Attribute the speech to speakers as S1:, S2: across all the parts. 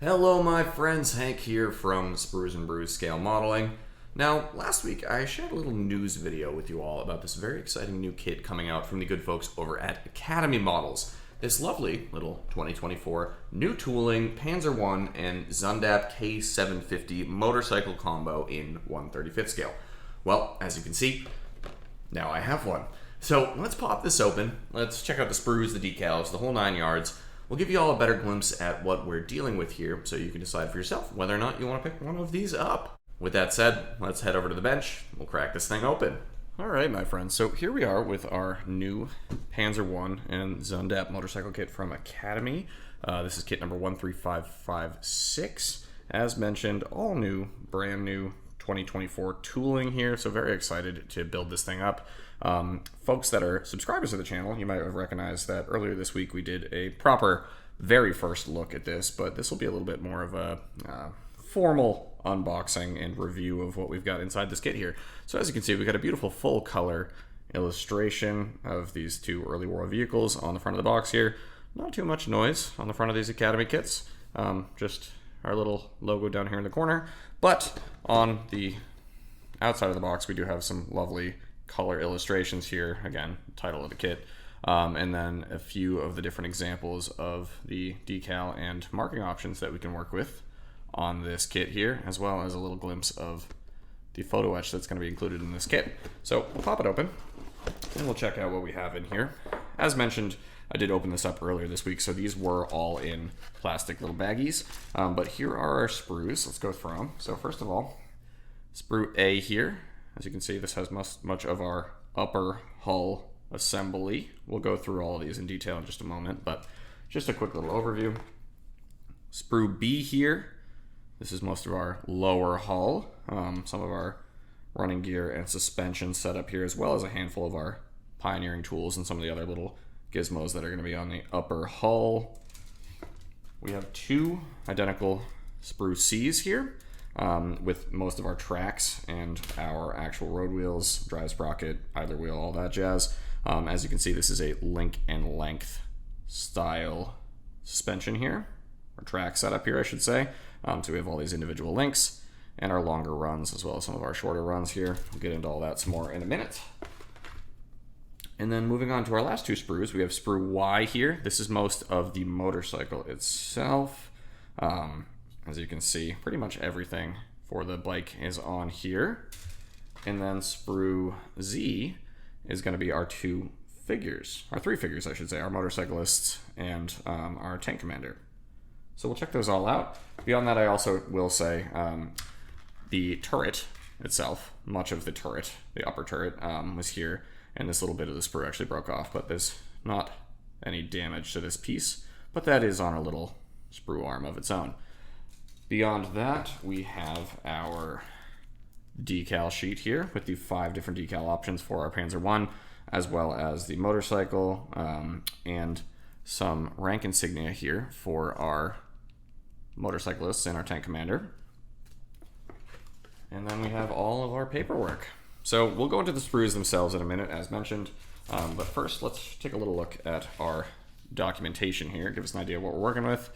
S1: Hello my friends, Hank here from Sprues and Brews Scale Modeling. Now, last week I shared a little news video with you all about this very exciting new kit coming out from the good folks over at Academy Models. This lovely little 2024 new tooling Panzer I and Zundapp K750 motorcycle combo in 1/35 scale. Well, as you can see, now I have one. So let's pop this open, let's check out the sprues, the decals, the whole 9 yards. We'll give you all a better glimpse at what we're dealing with here so you can decide for yourself whether or not you want to pick one of these up. With that said, let's head over to the bench. We'll crack this thing open. All right, my friends. So here we are with our new Panzer I and Zundapp motorcycle kit from Academy. This is kit number 13556. As mentioned, all new, brand new 2024 tooling here. So very excited to build this thing up. Folks that are subscribers to the channel, you might have recognized that earlier this week we did a proper very first look at this, but this will be a little bit more of a formal unboxing and review of what we've got inside this kit here. So as you can see, we've got a beautiful full color illustration of these two early war vehicles on the front of the box here. Not too much noise on the front of these Academy kits, just our little logo down here in the corner. But on the outside of the box, we do have some lovely color illustrations here, again, title of the kit, and then a few of the different examples of the decal and marking options that we can work with on this kit here, as well as a little glimpse of the photo etch that's going to be included in this kit. So we'll pop it open and we'll check out what we have in here. As mentioned, I did open this up earlier this week, so these were all in plastic little baggies, but here are our sprues. Let's go through them. So first of all, sprue A here. As you can see, this has much of our upper hull assembly. We'll go through all of these in detail in just a moment, but just a quick little overview. Sprue B here. This is most of our lower hull, some of our running gear and suspension setup here, as well as a handful of our pioneering tools and some of the other little gizmos that are going to be on the upper hull. We have two identical sprue Cs here. With most of our tracks and our actual road wheels, drive sprocket, idler wheel, all that jazz. As you can see, this is a link and length style suspension here, or track setup here, I should say. So we have all these individual links and our longer runs, as well as some of our shorter runs here. We'll get into all that some more in a minute. And then moving on to our last two sprues, we have sprue Y here. This is most of the motorcycle itself. As you can see, pretty much everything for the bike is on here. And then sprue Z is going to be our two figures, our three figures, I should say, our motorcyclists and our tank commander. So we'll check those all out. Beyond that, I also will say the turret itself, much of the turret, the upper turret, was here, and this little bit of the sprue actually broke off, but there's not any damage to this piece, but that is on a little sprue arm of its own. Beyond that, we have our decal sheet here with the 5 different decal options for our Panzer I, as well as the motorcycle, and some rank insignia here for our motorcyclists and our tank commander. And then we have all of our paperwork. So we'll go into the sprues themselves in a minute, as mentioned, but first let's take a little look at our documentation here, give us an idea of what we're working with.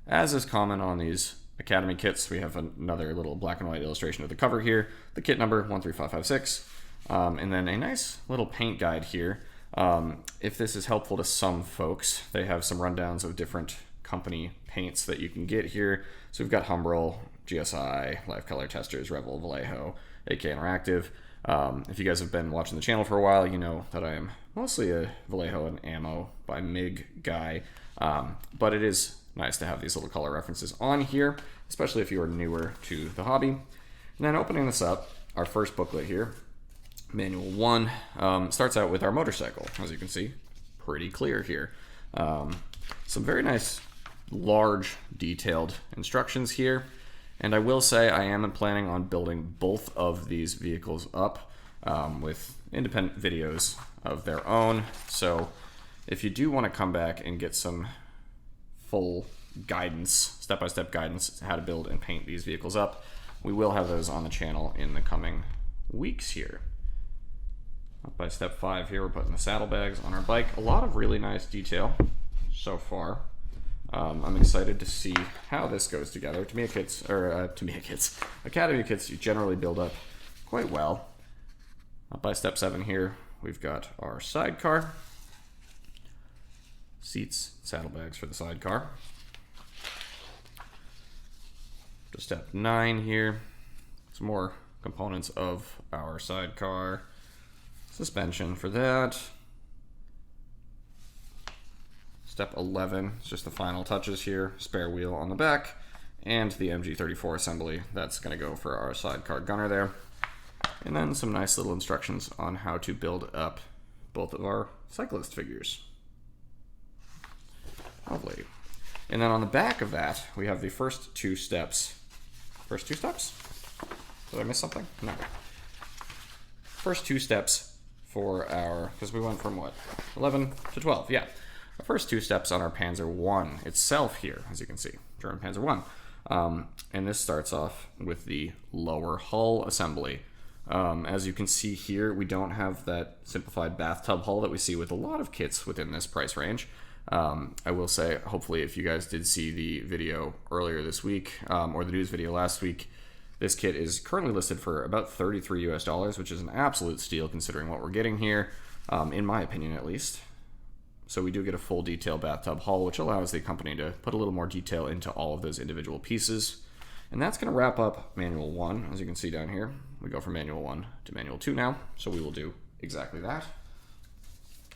S1: As is common on these Academy kits, we have another little black and white illustration of the cover here, the kit number 13556, and then a nice little paint guide here. If this is helpful to some folks, they have some rundowns of different company paints that you can get here. So we've got Humbrol, GSI, Life Color Testers, Revel, Vallejo, AK Interactive. If you guys have been watching the channel for a while, you know that I am mostly a Vallejo and Ammo by MIG guy, but it is nice to have these little color references on here, especially if you are newer to the hobby. And then opening this up, our first booklet here, Manual 1, starts out with our motorcycle. As you can see, pretty clear here. Some very nice, large, detailed instructions here. And I will say I am planning on building both of these vehicles up with independent videos of their own. So if you do want to come back and get some full guidance, step-by-step guidance, how to build and paint these vehicles up, we will have those on the channel in the coming weeks here. Up by step 5 here, we're putting the saddlebags on our bike. A lot of really nice detail so far. I'm excited to see how this goes together. Academy kits you generally build up quite well. Up by step 7 here, we've got our sidecar. Seats, saddlebags for the sidecar. To step 9 here, some more components of our sidecar. Suspension for that. Step 11 is just the final touches here. Spare wheel on the back and the MG34 assembly. That's going to go for our sidecar gunner there. And then some nice little instructions on how to build up both of our cyclist figures. Lovely. And then on the back of that, we have the first 2 steps. First 2 steps? Did I miss something? No. First 2 steps for our, because we went from what? 11 to 12, yeah. The first 2 steps on our Panzer I itself here, as you can see, German Panzer I. And this starts off with the lower hull assembly. As you can see here, we don't have that simplified bathtub hull that we see with a lot of kits within this price range. I will say, hopefully, if you guys did see the video earlier this week, or the news video last week, this kit is currently listed for about $33 US, which is an absolute steal considering what we're getting here, in my opinion at least. So we do get a full detail bathtub hull, which allows the company to put a little more detail into all of those individual pieces. And that's going to wrap up Manual 1. As you can see down here, we go from Manual 1 to Manual 2 now, so we will do exactly that.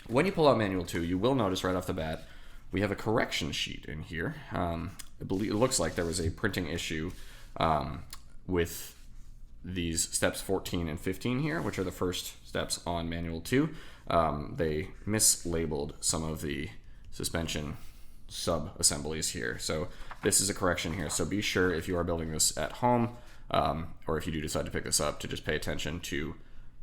S1: When you pull out Manual 2, you will notice right off the bat, we have a correction sheet in here. I believe it looks like there was a printing issue with these steps 14 and 15 here, which are the first steps on Manual 2. They mislabeled some of the suspension sub-assemblies here. So this is a correction here. So be sure if you are building this at home, or if you do decide to pick this up, to just pay attention to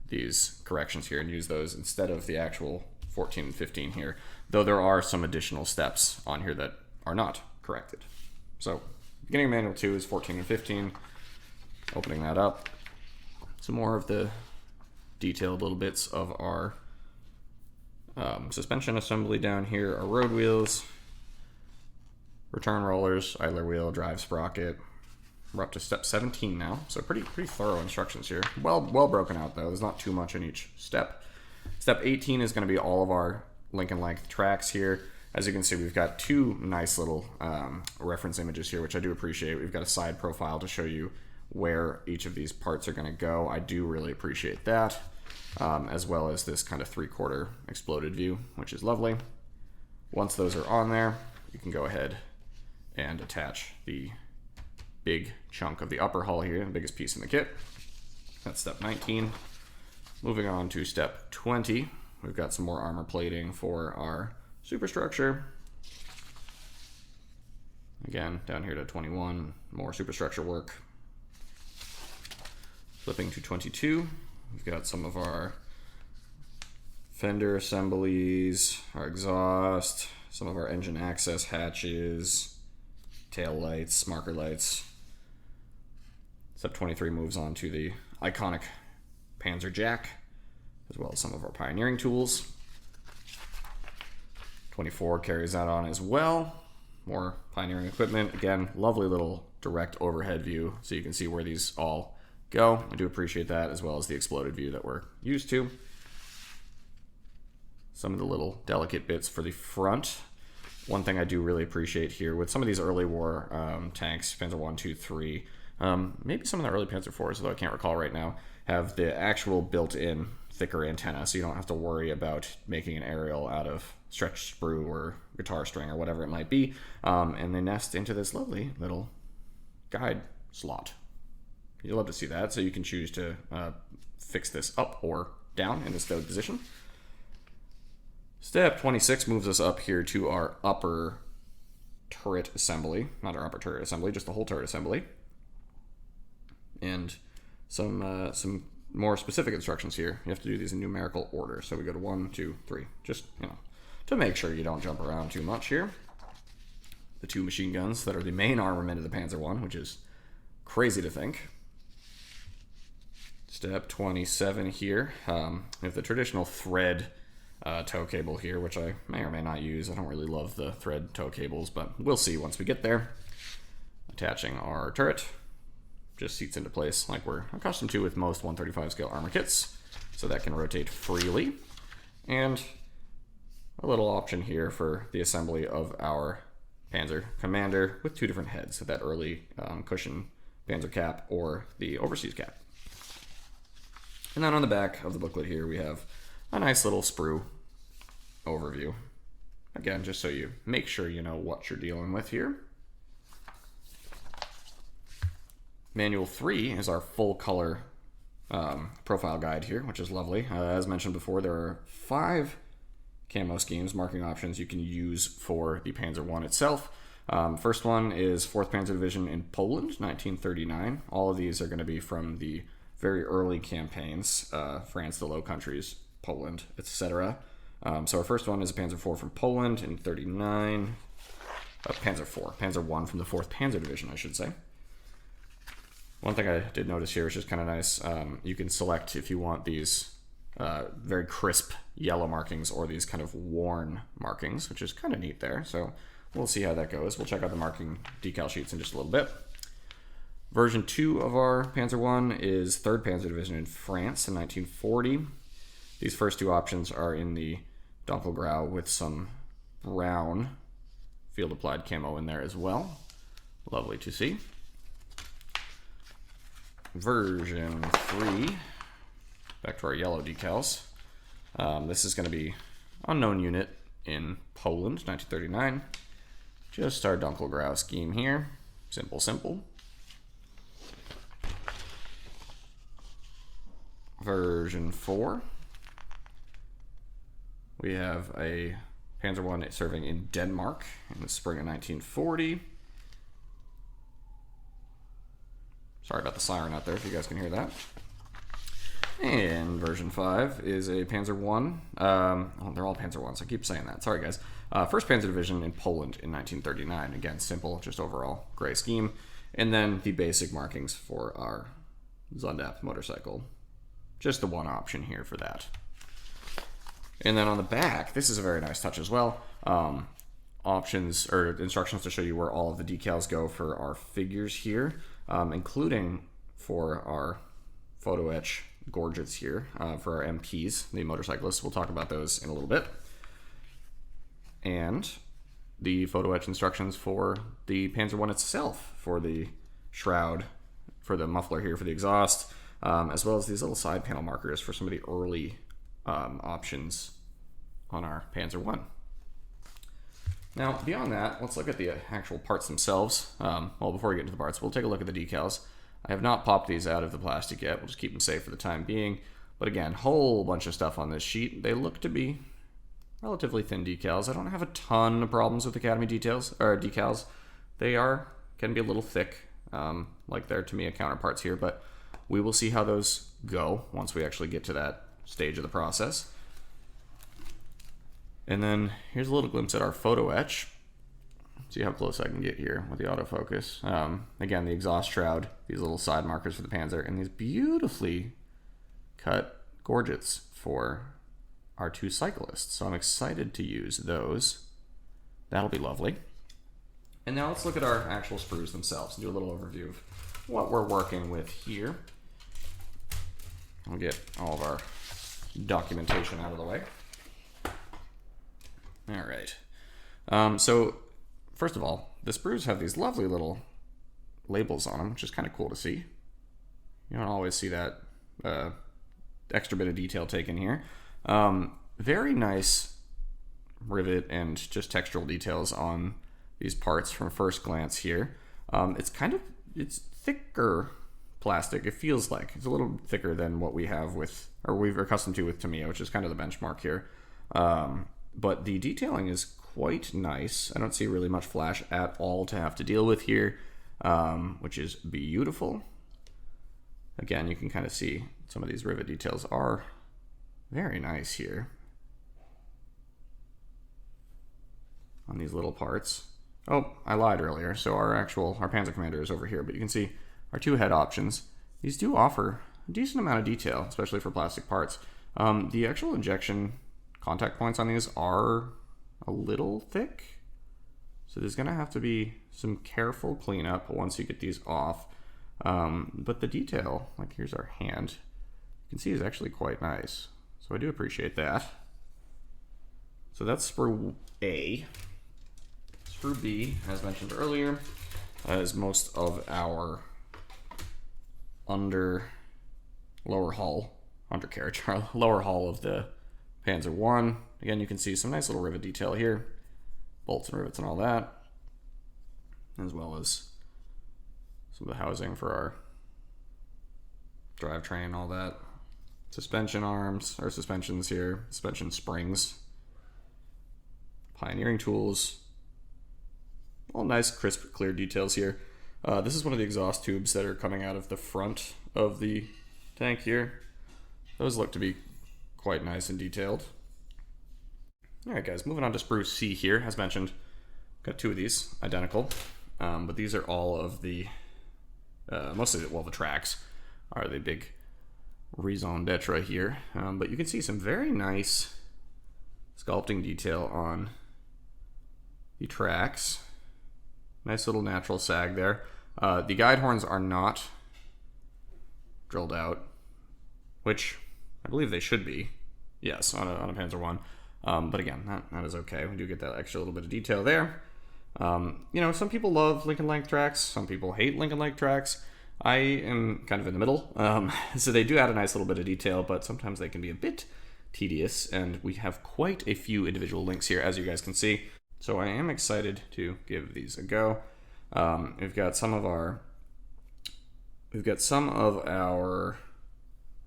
S1: these corrections here and use those instead of the actual 14 and 15 here, though there are some additional steps on here that are not corrected. So beginning of Manual 2 is 14 and 15. Opening that up, some more of the detailed little bits of our suspension assembly down here. Our road wheels, return rollers, idler wheel, drive sprocket. We're up to step 17 now, so pretty thorough instructions here. Well broken out though. There's not too much in each step. Step 18 is going to be all of our Lincoln length tracks here. As you can see, we've got 2 nice little reference images here, which I do appreciate. We've got a side profile to show you where each of these parts are going to go. I do really appreciate that, as well as this kind of 3/4 exploded view, which is lovely. Once those are on there, you can go ahead and attach the big chunk of the upper hull here, the biggest piece in the kit. That's step 19. Moving on to step 20, we've got some more armor plating for our superstructure. Again, down here to 21, more superstructure work. Flipping to 22, we've got some of our fender assemblies, our exhaust, some of our engine access hatches, tail lights, marker lights. Step 23 moves on to the iconic Panzer jack, as well as some of our pioneering tools. 24 carries that on as well. More pioneering equipment. Again, lovely little direct overhead view so you can see where these all go. I do appreciate that, as well as the exploded view that we're used to. Some of the little delicate bits for the front. One thing I do really appreciate here with some of these early war tanks, Panzer I, II, III, maybe some of the early Panzer IVs, although I can't recall right now, have the actual built-in thicker antenna, so you don't have to worry about making an aerial out of stretched sprue or guitar string or whatever it might be, and they nest into this lovely little guide slot. You'll love to see that, so you can choose to fix this up or down in the stowed position. Step 26 moves us up here to our upper turret assembly. Not our upper turret assembly, just the whole turret assembly. And some more specific instructions here. You have to do these in numerical order. So we go to 1, 2, 3. Just, to make sure you don't jump around too much here. The 2 machine guns that are the main armament of the Panzer I, which is crazy to think. Step 27 here. We have the traditional thread tow cable here, which I may or may not use. I don't really love the thread tow cables, but we'll see once we get there. Attaching our turret. Just seats into place like we're accustomed to with most 135 scale armor kits, so that can rotate freely. And a little option here for the assembly of our Panzer Commander with 2 different heads, so that early cushion Panzer cap or the overseas cap. And then on the back of the booklet here, we have a nice little sprue overview. Again, just so you make sure you know what you're dealing with here. Manual 3 is our full color profile guide here, which is lovely. As mentioned before, there are 5 camo schemes, marking options you can use for the Panzer I itself. First one is 4th Panzer Division in Poland, 1939. All of these are going to be from the very early campaigns, France, the Low Countries, Poland, etc. So our first one is a Panzer IV from Poland in 39. Panzer I from the 4th Panzer Division, I should say. One thing I did notice here, which is kind of nice, you can select if you want these very crisp yellow markings or these kind of worn markings, which is kind of neat there. So we'll see how that goes. We'll check out the marking decal sheets in just a little bit. Version 2 of our Panzer I is 3rd Panzer Division in France in 1940. These first 2 options are in the Dunkelgrau with some brown field applied camo in there as well. Lovely to see. Version 3, back to our yellow decals. This is going to be unknown unit in Poland, 1939. Just our Dunkelgrau scheme here. Simple, simple. Version 4. We have a Panzer I serving in Denmark in the spring of 1940. Sorry about the siren out there if you guys can hear that. And version 5 is a Panzer I. Oh, they're all Panzer Is. I keep saying that. Sorry, guys. 1st Panzer Division in Poland in 1939. Again, simple, just overall gray scheme. And then the basic markings for our Zundapp motorcycle. Just the one option here for that. And then on the back, this is a very nice touch as well. Options or instructions to show you where all of the decals go for our figures here, including for our photo etch gorgets here for our MPs, the motorcyclists. We'll talk about those in a little bit. And the photo etch instructions for the Panzer I itself, for the shroud, for the muffler here, for the exhaust, as well as these little side panel markers for some of the early options on our Panzer I. Now, beyond that, let's look at the actual parts themselves. Well, before we get into the parts, we'll take a look at the decals. I have not popped these out of the plastic yet. We'll just keep them safe for the time being. But again, whole bunch of stuff on this sheet. They look to be relatively thin decals. I don't have a ton of problems with Academy decals. They can be a little thick, like their Tamiya counterparts here, but we will see how those go once we actually get to that stage of the process. And then here's a little glimpse at our photo etch. See how close I can get here with the autofocus. Again, the exhaust shroud, these little side markers for the Panzer, and these beautifully cut gorgets for our 2 cyclists. So I'm excited to use those. That'll be lovely. And now let's look at our actual sprues themselves and do a little overview of what we're working with here. I'll get all of our documentation out of the way. All right. So first of all, the sprues have these lovely little labels on them, which is kind of cool to see. You don't always see that extra bit of detail taken here. Very nice rivet and just textural details on these parts from first glance here. It's thicker plastic. It feels like it's a little thicker than what we have with, or we're accustomed to with Tamiya, which is kind of the benchmark here. But the detailing is quite nice. I don't see really much flash at all to have to deal with here, which is beautiful. Again, you can kind of see some of these rivet details are very nice here on these little parts. Oh, I lied earlier. So our Panzer Commander is over here, but you can see our 2 head options. These do offer a decent amount of detail, especially for plastic parts. The actual injection contact points on these are a little thick. So there's gonna have to be some careful cleanup once you get these off. But the detail, like here's our hand, you can see is actually quite nice. So I do appreciate that. So that's sprue A. Sprue B, as mentioned earlier, is most of our lower hull undercarriage, our lower hull of the Panzer I. Again, you can see some nice little rivet detail here, bolts and rivets and all that, as well as some of the housing for our drivetrain, all that. Suspension arms, or suspensions here, suspension springs, pioneering tools, all nice, crisp, clear details here. This is one of the exhaust tubes that are coming out of the front of the tank here. Those look to be quite nice and detailed. Alright guys, moving on to sprue C here. As mentioned, got two of these, identical. But these are all of the, mostly, well, the tracks are the big raison d'etre here. But you can see some very nice sculpting detail on the tracks. Nice little natural sag there. The guide horns are not drilled out, which I believe they should be. Yes, on a Panzer I. But again, that is okay. We do get that extra little bit of detail there. You know, some people love Lincoln length tracks. Some people hate Lincoln length tracks. I am kind of in the middle. So they do add a nice little bit of detail, but sometimes they can be a bit tedious. And we have quite a few individual links here, as you guys can see. So I am excited to give these a go. We've got some of our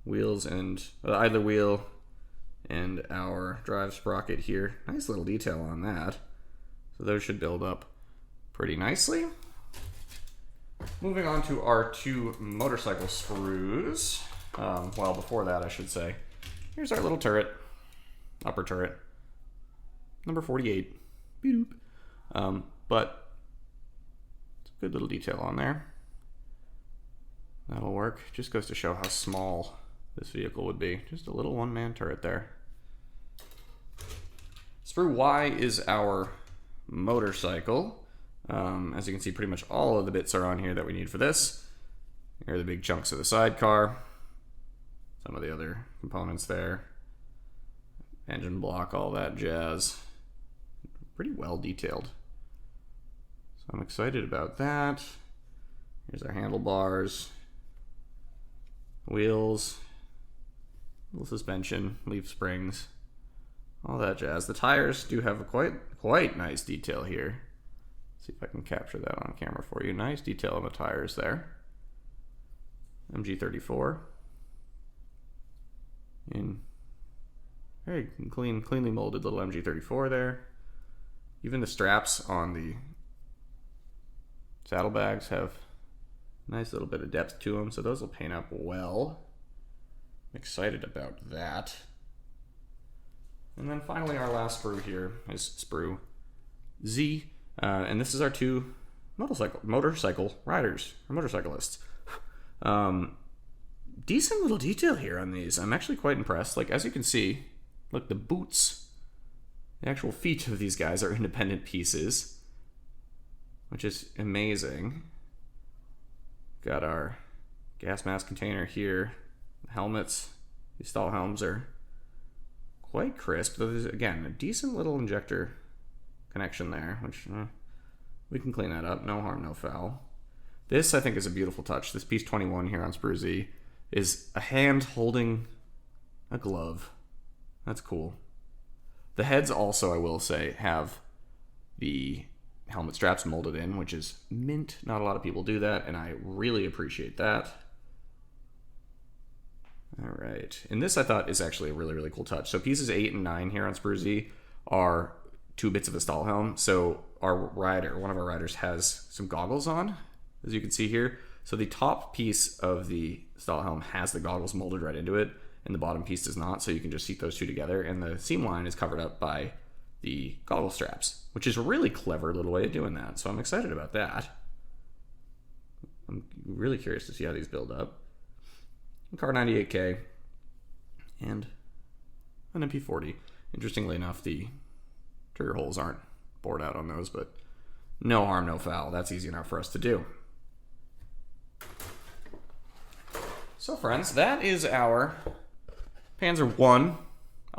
S1: wheels and idler wheel and our drive sprocket here. Nice little detail on that. So those should build up pretty nicely. Moving on to our two motorcycle sprues. Well, before that, I should say, here's our little turret, upper turret, number 48. But it's a good little detail on there. That'll work. Just goes to show how small this vehicle would be. Just a little one-man turret there. Sprue Y is our motorcycle. As you can see, pretty much all of the bits are on here that we need for this. Here are the big chunks of the sidecar. Some of the other components there. Engine block, all that jazz. Pretty well detailed. So I'm excited about that. Here's our handlebars. Wheels. Little suspension, leaf springs. All that jazz. The tires do have a quite nice detail here. Let's see if I can capture that on camera for you. Nice detail on the tires there. MG34. In very cleanly molded little MG34 there. Even the straps on the saddlebags have a nice little bit of depth to them, so those will paint up well. I'm excited about that. And then finally our last sprue here is sprue Z. And this is our two motorcycle riders, or motorcyclists. Decent little detail here on these. I'm actually quite impressed. Like, as you can see, look, the boots, the actual feet of these guys are independent pieces, which is amazing. Got our gas mask container here. The helmets, these stall helms are quite crisp. There's, again, a decent little injector connection there, which we can clean that up. No harm, no foul. This, I think, is a beautiful touch. This piece 21 here on sprue Z is a hand holding a glove. That's cool. The heads also, I will say, have the helmet straps molded in, which is mint. Not a lot of people do that, and I really appreciate that. All right. And this, I thought, is actually a really, really cool touch. So pieces 8 and 9 here on sprue Z are 2 bits of the stall helm. So our rider, one of our riders, has some goggles on, as you can see here. So the top piece of the stall helm has the goggles molded right into it, and the bottom piece does not, so you can just seat those two together, and the seam line is covered up by the goggle straps, which is a really clever little way of doing that. So I'm excited about that. I'm really curious to see how these build up. Car 98K and an MP40. Interestingly enough, the trigger holes aren't bored out on those, but no harm, no foul. That's easy enough for us to do. So friends, that is our Panzer I,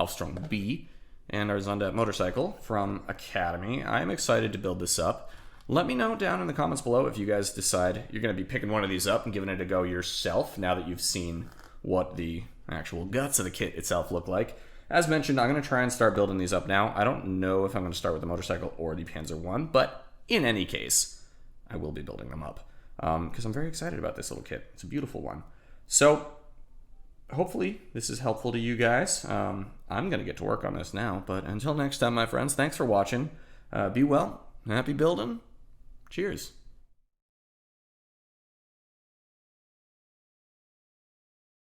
S1: Aufstrong B, and our Zundapp motorcycle from Academy. I'm excited to build this up. Let me know down in the comments below if you guys decide you're going to be picking one of these up and giving it a go yourself now that you've seen what the actual guts of the kit itself look like. As mentioned, I'm going to try and start building these up now. I don't know if I'm going to start with the motorcycle or the Panzer I, but in any case, I will be building them up because I'm very excited about this little kit. It's a beautiful one. So hopefully this is helpful to you guys. I'm going to get to work on this now, but until next time, my friends, thanks for watching. Be well, happy building. Cheers.